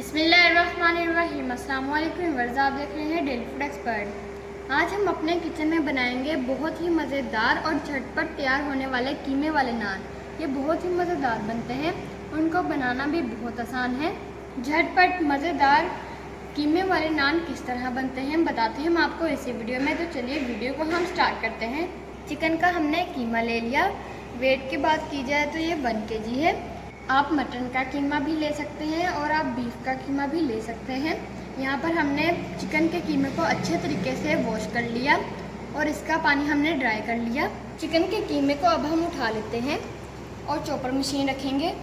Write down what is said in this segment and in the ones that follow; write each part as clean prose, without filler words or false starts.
बिस्मिल्लाहिर्रहमानिर्रहीम। अस्सलाम वालेकुम वर्ज़, आप देख रहे हैं डेली फूड एक्सपर्ट। आज हम अपने किचन में बनाएंगे बहुत ही मज़ेदार और झटपट तैयार होने वाले कीमे वाले नान। ये बहुत ही मज़ेदार बनते हैं, उनको बनाना भी बहुत आसान है। झटपट मज़ेदार कीमे वाले नान किस तरह बनते हैं बताते हैं हम आपको इसी वीडियो में। तो चलिए वीडियो को हम स्टार्ट करते हैं। चिकन का हमने कीमा ले लिया। वेट की बात की जाए तो ये 1 kg है। आप मटन का कीमा भी ले सकते हैं और आप बीफ का कीमा भी ले सकते हैं। यहाँ पर हमने चिकन के कीमे को अच्छे तरीके से वॉश कर लिया और इसका पानी हमने ड्राई कर लिया। चिकन के कीमे को अब हम उठा लेते हैं और चॉपर मशीन रखेंगे।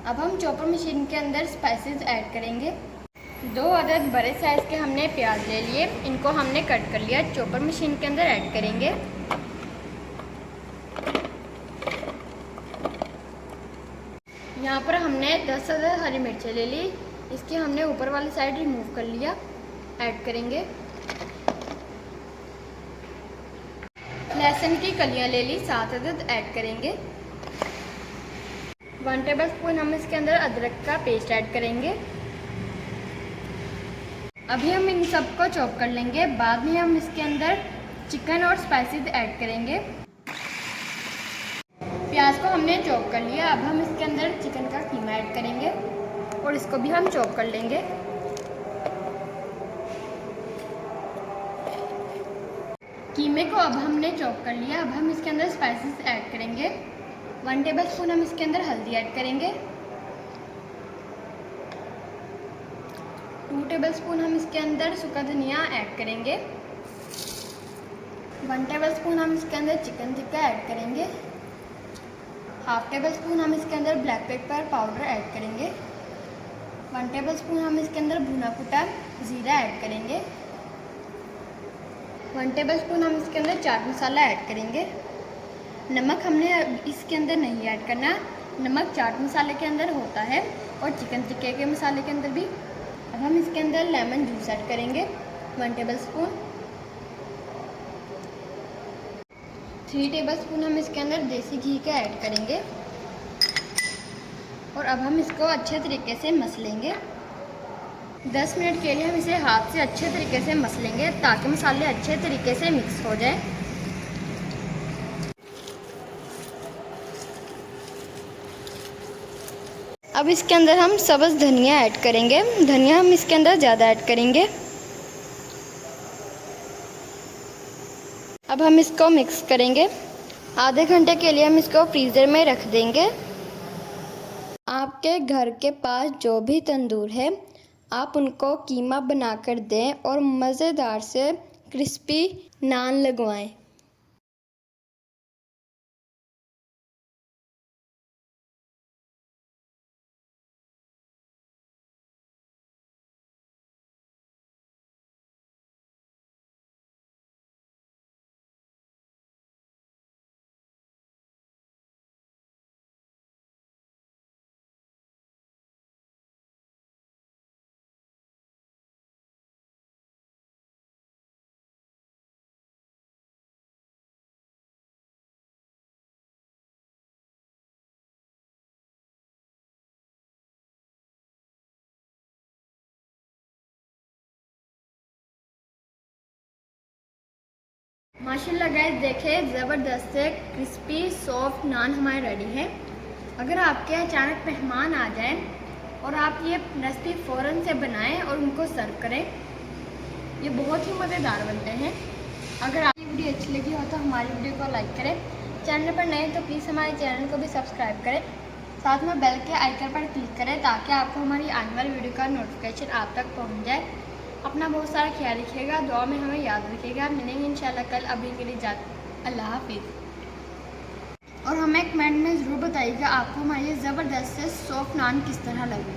अब हम चॉपर मशीन के अंदर स्पाइसेस ऐड करेंगे। 2 अदद बड़े साइज़ के हमने प्याज ले लिए, इनको हमने कट कर लिया, चॉपर मशीन के अंदर ऐड करेंगे। यहाँ पर हमने 10 अदद हरी मिर्चें ले ली, इसकी हमने ऊपर वाली साइड रिमूव कर लिया, ऐड करेंगे। लहसुन की कलियाँ ले ली, 7 अदद ऐड करेंगे। 1 टेबलस्पून हम इसके अंदर अदरक का पेस्ट ऐड करेंगे। अभी हम इन सबको चॉप कर लेंगे, बाद में हम इसके अंदर चिकन और स्पाइसेस ऐड करेंगे। प्याज को हमने चॉप कर लिया, अब हम इसके अंदर चिकन का कीमा ऐड करेंगे और इसको भी हम चॉप कर लेंगे। कीमे को अब हमने चॉप कर लिया, अब हम इसके अंदर स्पाइसेस ऐड करेंगे। 1 टेबलस्पून हम इसके अंदर हल्दी ऐड करेंगे। 2 टेबलस्पून हम इसके अंदर सूखा धनिया ऐड करेंगे। 1 टेबलस्पून हम इसके अंदर चिकन टिक्का ऐड करेंगे। 1/2 टेबलस्पून हम इसके अंदर ब्लैक पेपर पाउडर ऐड करेंगे। 1 टेबलस्पून हम इसके अंदर भुना कुटा ज़ीरा ऐड करेंगे। 1 टेबलस्पून हम इसके अंदर चाट मसाला ऐड करेंगे। नमक हमने इसके अंदर नहीं ऐड करना, नमक चाट मसाले के अंदर होता है और चिकन टिक्के के मसाले के अंदर भी। अब हम इसके अंदर लेमन जूस ऐड करेंगे 1 टेबलस्पून। 3 टेबलस्पून हम इसके अंदर देसी घी का ऐड करेंगे और अब हम इसको अच्छे तरीके से मसलेंगे। 10 मिनट के लिए हम इसे हाथ से अच्छे तरीके से मसलेंगे ताकि मसाले अच्छे तरीके से मिक्स हो जाए। अब इसके अंदर हम सब्ज़ धनिया ऐड करेंगे। धनिया हम इसके अंदर ज़्यादा ऐड करेंगे। अब हम इसको मिक्स करेंगे। आधे घंटे के लिए हम इसको फ्रीज़र में रख देंगे। आपके घर के पास जो भी तंदूर है, आप उनको कीमा बनाकर दें और मज़ेदार से क्रिस्पी नान लगवाएं। माशाल्लाह गाइस, देखें ज़बरदस्त से क्रिस्पी सॉफ्ट नान हमारे रेडी है। अगर आपके अचानक मेहमान आ जाएं और आप ये रेसिपी फ़ौरन से बनाएं और उनको सर्व करें, ये बहुत ही मज़ेदार बनते हैं। अगर आपकी वीडियो अच्छी लगी हो तो हमारी वीडियो को लाइक करें। चैनल पर नए तो प्लीज़ हमारे चैनल को भी सब्सक्राइब करें। साथ में बेल के आइकन पर क्लिक करें ताकि आपको हमारी आने वाली वीडियो का नोटिफिकेशन आप तक पहुँच जाए। अपना बहुत सारा ख्याल रखिएगा, दुआ में हमें याद रखिएगा। मिलेंगे इंशाल्लाह कल। अभी के लिए अल्लाह हाफिज़। और हमें कमेंट में ज़रूर बताइएगा आपको हमारी ज़बरदस्त से सॉफ्ट नान किस तरह लगे।